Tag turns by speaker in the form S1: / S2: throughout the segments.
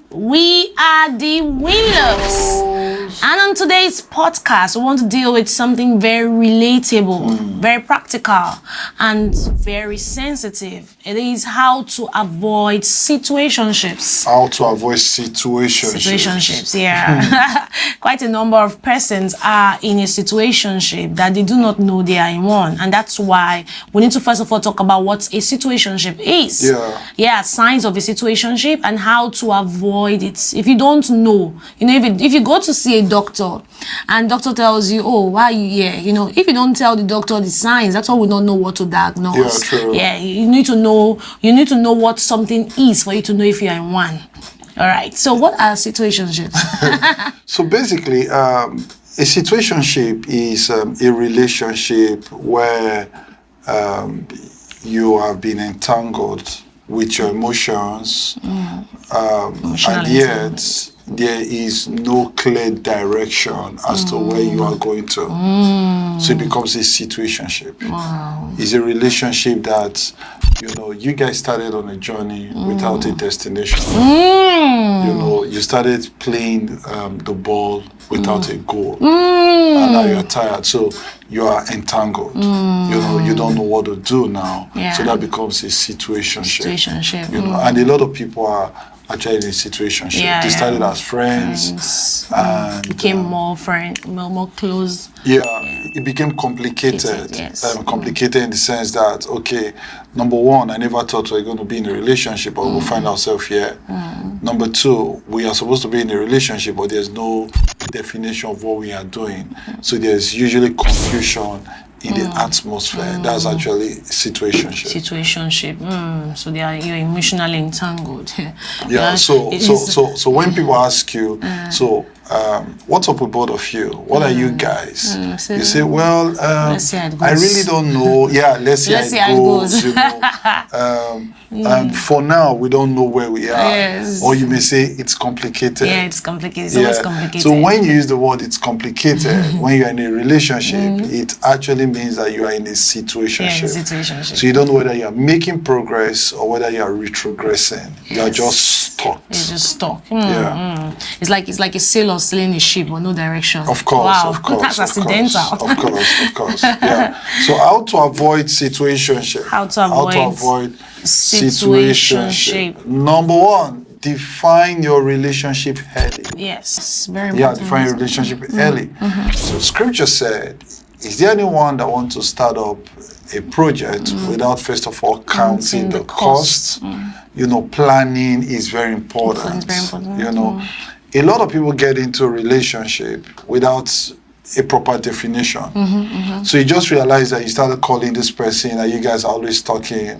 S1: we are the winners. And on today's podcast, we want to deal with something very relatable, very practical, and very sensitive. It is how to avoid situationships.
S2: How to avoid situationships.
S1: Situationships, yeah. Quite a number of persons are in a situationship that they do not know they are in one. And that's why we need to first of all talk about what a situationship is. Yeah, signs of a situationship and how to avoid it. If you don't know, if you go to see a doctor and doctor tells you, oh, why are you here? If you don't tell the doctor the signs, that's why we don't know what to diagnose.
S2: Yeah, true.
S1: Yeah, you need to know what something is for you to know if you are in one. All right. So what are situationships?
S2: So basically, a situationship is a relationship where you have been entangled with your emotions, and yet there is no clear direction as to where you are going to. So it becomes a situationship.
S1: Wow.
S2: It's a relationship that, you guys started on a journey without a destination. You started playing the ball without a goal. And now you're tired. So you are entangled. You don't know what to do now.
S1: Yeah.
S2: So that becomes a situationship.
S1: And
S2: a lot of people are actually in a situationship. They started as friends and
S1: became more close.
S2: It became complicated.
S1: Yes.
S2: Complicated in the sense that, okay, number one, I never thought we were going to be in a relationship, but we'll find ourselves here. Number two, we are supposed to be in a relationship, but there's no definition of what we are doing. So there's usually confusion in the atmosphere. That's actually situationship. So you're emotionally entangled. So when people ask you, what's up with both of you? What are you guys? You say, well,
S1: let's see how it goes.
S2: I really don't know. Let's see how it goes. And for now, we don't know where we are.
S1: Yes.
S2: Or you may say it's complicated.
S1: Yeah, it's complicated. It's always complicated.
S2: So when you use the word it's complicated, when you're in a relationship, it actually means that you are in a situationship. So you don't know whether you're making progress or whether you're retrogressing. You're just stuck.
S1: You're just stuck. It's like a sailor sailing a ship with no direction.
S2: Of course,
S1: wow.
S2: of course.
S1: That's accidental.
S2: Of course. Yeah. So how to avoid situationship?
S1: How to avoid situationship.
S2: Number one, define your relationship early.
S1: Yes, very important.
S2: Define your relationship early. So scripture said, is there anyone that wants to start up a project without first of all counting the costs? Planning is very important. A lot of people get into a relationship without a proper definition. So you just realize that you started calling this person and you guys are always talking.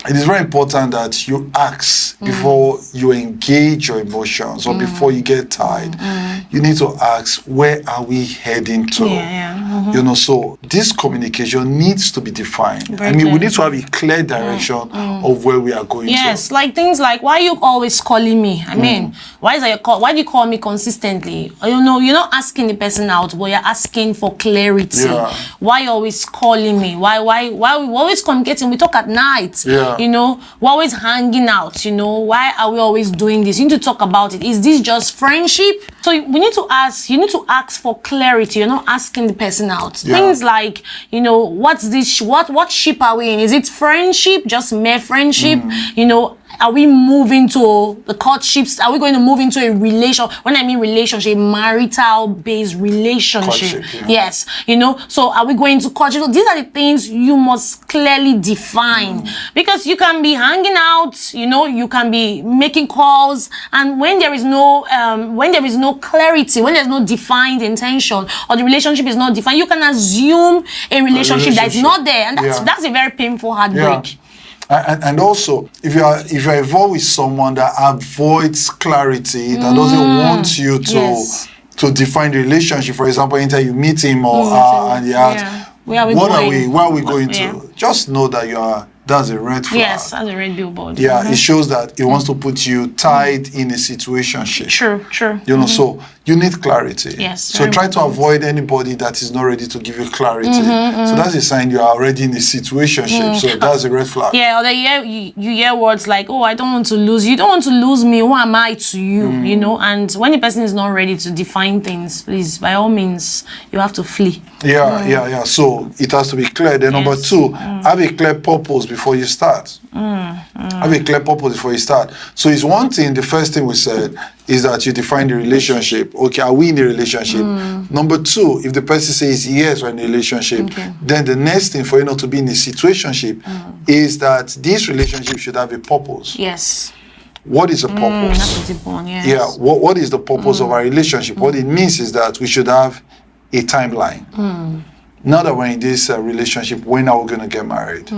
S2: It is very important that you ask before you engage your emotions or before you get tired. You need to ask, where are we heading to? So this communication needs to be defined. We need to have a clear direction of where we are going to.
S1: Yes, like things like, why are you always calling me? Why do you call me consistently? You're not asking the person out, but you're asking for clarity. Why you always calling me? Why we always communicating? We talk at night. We're always hanging out. Why are we always doing this? You need to talk about it. Is this just friendship? So we need to ask. You need to ask for clarity. You're not asking the person out. Things like, what's this? What ship are we in? Is it friendship? Just mere friendship? Are we moving to the courtships? Are we going to move into a relation? When I mean relationship, marital-based relationship. Yes. So are we going to courtship? So these are the things you must clearly define. Because you can be hanging out, you can be making calls, and when there is no clarity, when there's no defined intention, or the relationship is not defined, you can assume a relationship that is not there. And that's a very painful heartbreak.
S2: And also, if you're involved with someone that avoids clarity, that doesn't want you to define the relationship, for example, anytime you meet him and you ask, where are we going to? Just know that that's a red flag.
S1: Yes, that's a red billboard.
S2: It shows that he wants to put you tied in a situationship.
S1: True.
S2: So you need clarity.
S1: Yes.
S2: So try to avoid anybody that is not ready to give you clarity. So that's a sign you are already in a situationship. So that's a red flag.
S1: Yeah, or you hear words like, "Oh, I don't want to lose you. You don't want to lose me. Who am I to you?" You know. And when the person is not ready to define things, please, by all means, you have to flee.
S2: Yeah. So it has to be clear. Then number two, have a clear purpose before you start. Have a clear purpose before you start. So it's one thing. The first thing we said is that you define the relationship. Okay, are we in a relationship? Number two, if the person says yes, we're in a relationship, then the next thing for you not to be in a situationship is that this relationship should have a purpose.
S1: Yes.
S2: What is the purpose?
S1: That's a deep one, yes.
S2: Yeah. What is the purpose of our relationship? What it means is that we should have a timeline. Now that we're in this relationship, when are we going to get married?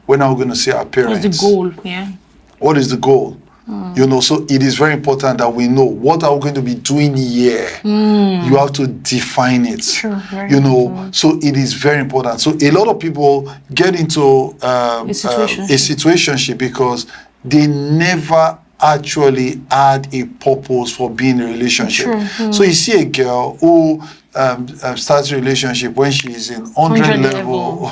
S2: When are we going to see our parents?
S1: What's the goal? Yeah.
S2: What is the goal? You know, so it is very important that we know what are we going to be doing here. You have to define it.
S1: True,
S2: you know, so it is very important. So a lot of people get into a situationship because they never actually had a purpose for being in a relationship. So you see a girl who starts a relationship when she's in 100 level,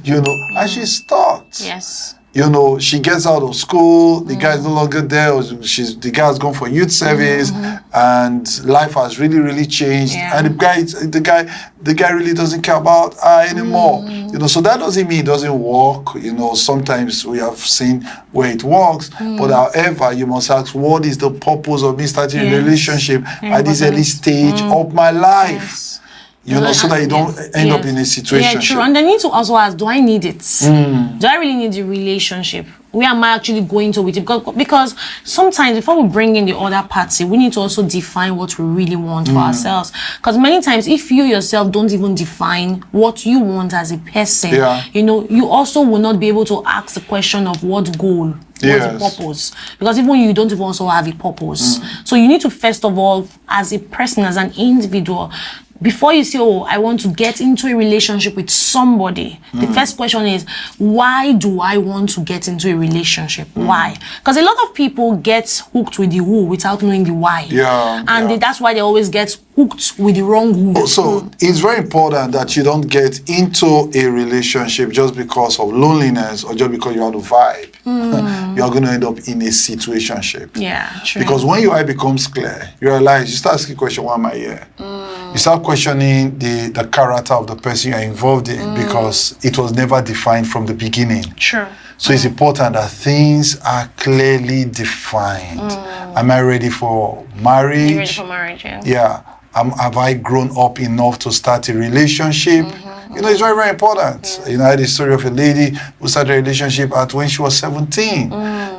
S2: you know, and she's stuck.
S1: Yes.
S2: You know, she gets out of school, the guy's no longer there, or the guy's gone for youth service, and life has really, really changed. And the guy really doesn't care about her anymore. You know, so that doesn't mean it doesn't work. You know, sometimes we have seen where it works, but however, you must ask, what is the purpose of me starting a relationship at this early stage of my life? You know, so that you don't end up in a situation.
S1: Yeah, true. And I need to also ask, do I need it? Do I really need the relationship? Where am I actually going to with it? Because sometimes before we bring in the other party, we need to also define what we really want for ourselves. Because many times, if you yourself don't even define what you want as a person, you know, you also will not be able to ask the question of what goal. What's the purpose? Because even you don't even also have a purpose. So you need to, first of all, as a person, as an individual, before you say, oh, I want to get into a relationship with somebody, the first question is, why do I want to get into a relationship? Why? Because a lot of people get hooked with the who without knowing the why. That's why they always get hooked with the wrong who.
S2: So it's very important that you don't get into a relationship just because of loneliness or just because you have a vibe. You're going to end up in a situationship.
S1: Yeah, true.
S2: Because when your eye becomes clear, you realize, you start asking questions, why am I here? You start questioning the character of the person you're involved in because it was never defined from the beginning.
S1: Sure.
S2: So it's important that things are clearly defined. Am I ready for marriage?
S1: You're ready for marriage,
S2: Yeah. Have I grown up enough to start a relationship? You know, it's very, very important. You know, I had a story of a lady who started a relationship when she was 17.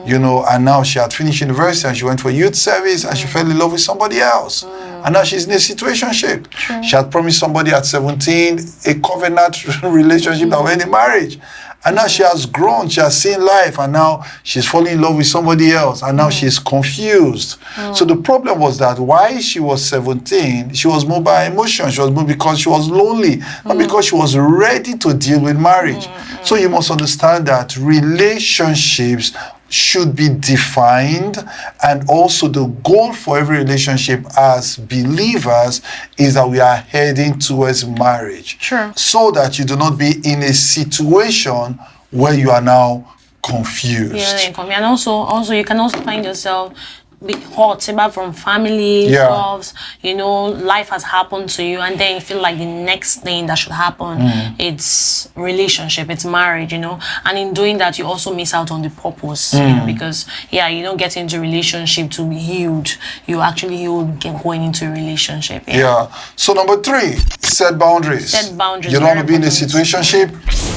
S2: You know, and now she had finished university and she went for youth service and she fell in love with somebody else. And now she's in a situationship. She had promised somebody at 17 a covenant relationship that will end in marriage. And now she has grown, she has seen life, and now she's falling in love with somebody else, and now she's confused. So the problem was that while she was 17, she was moved by emotion. She was moved because she was lonely, not because she was ready to deal with marriage. So you must understand that relationships should be defined, and also the goal for every relationship as believers is that we are heading towards marriage.
S1: Sure.
S2: So that you do not be in a situation where you are now confused.
S1: And also you can also find yourself hurt about from family stuff, you know, life has happened to you, and then you feel like the next thing that should happen it's relationship, it's marriage, you know, and in doing that you also miss out on the purpose, you know, because you don't get into a relationship to be healed, you actually healed going into a relationship.
S2: So number 3, set boundaries. You don't want to be in a situationship,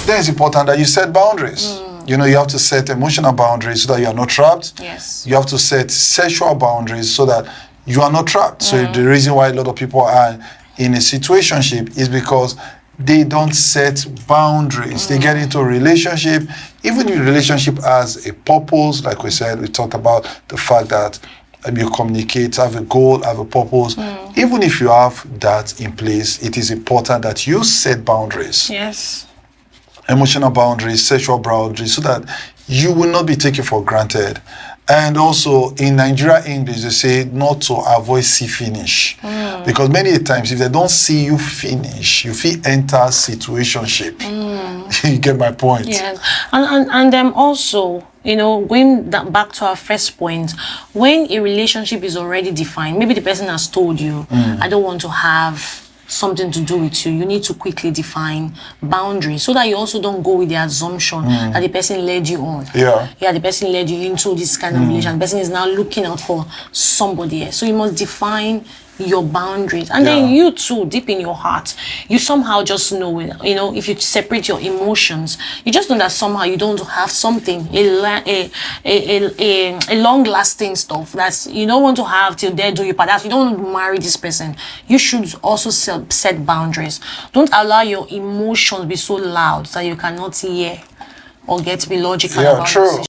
S2: then it's important that you set boundaries. You know, you have to set emotional boundaries so that you are not trapped.
S1: Yes.
S2: You have to set sexual boundaries so that you are not trapped. So the reason why a lot of people are in a situationship is because they don't set boundaries. They get into a relationship. Even if the relationship has a purpose, like we said, we talked about the fact that you communicate, have a goal, have a purpose. Even if you have that in place, it is important that you set boundaries.
S1: Yes.
S2: Emotional boundaries, sexual boundaries, so that you will not be taken for granted. And also in Nigeria English, they say not to avoid see finish. Because many times, if they don't see you finish, you feel enter situationship. You get my point?
S1: Yes, and also, you know, going back to our first point, when a relationship is already defined, maybe the person has told you, I don't want to have something to do with you, you need to quickly define boundaries so that you also don't go with the assumption that the person led you on. Yeah, the person led you into this kind of relation. The person is now looking out for somebody else. So you must define your boundaries, and then you too, deep in your heart, you somehow just know it. You know, if you separate your emotions, you just know that somehow you don't have something, a long-lasting stuff that you don't want to have till death do you part. That you don't want to marry this person. You should also set boundaries. Don't allow your emotions be so loud that you cannot hear or get to be logical about
S2: true.